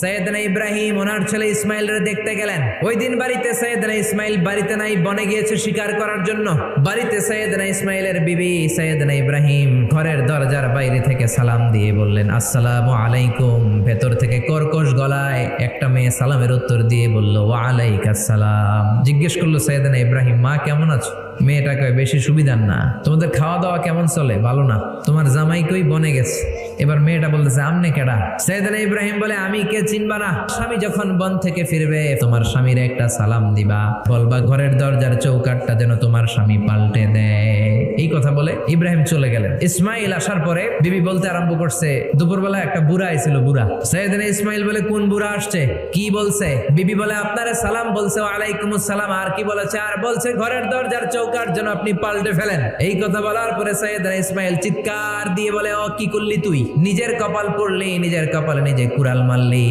সৈয়দনা ইব্রাহিম ওনার ছেলে ইসমাইলরে দেখতে গেলেন। ওই দিন বাড়িতে সৈয়দনা ইসমাইল বাড়িতে নাই, বনে গিয়েছে শিকার করার জন্য। বাড়িতে সৈয়দনা ইসমাইলের বিবি সৈয়দনা ইব্রাহিম ঘরের দরজার বাইরে থেকে সালাম দিয়ে বললেন, আসসালামু আলাইকুম। ভেতর থেকে কর্কশ গলায় একটা মেয়ে সালামের উত্তর দিয়ে বলল, ওয়া আলাইকাস সালাম। জিজ্ঞেস করলো সৈয়দনা ইব্রাহিম, মা কেমন আছো? মেয়েটা কয়, বেশি সুবিধার না। তোমাদের খাওয়া দাওয়া কেমন চলে? ভালো না। তোমার জামাই কই? বনে গেছে। এবার মেয়েটা বলতেছে, আমনে কেডা? সৈয়দনা ইব্রাহিম বলে, আমি কে চিনবা না? স্বামী যখন বন থেকে ফিরবে তোমার স্বামীর একটা সালাম দিবা, বলবা ঘরের দরজার চৌকাটটা যেন তোমার স্বামী পাল্টে দেয়। এই কথা বলে ইব্রাহিম চলে গেলেন। ইসমাইল আসার পরে বিবি বলতে আরম্ভ করছে, দুপুরবেলা একটা বুড়া আইছিল। বুড়া সৈয়দনা ইসমাইল বলে, কোন বুড়া আসছে? কি বলছে? বিবি বলে, আপনারে সালাম বলছে। ওয়ালাইকুমুস সালাম। আর কি বলেছে? আর বলছে ঘরের দরজার চৌকাট যেন আপনি পাল্টে ফেলেন। এই কথা বলার পরে সৈয়দনা ইসমাইল চিৎকার দিয়ে বলে, ও কি করলি তুই? নিজের কপাল পড়লি, নিজের কপালে নিজে কুড়াল মারলি।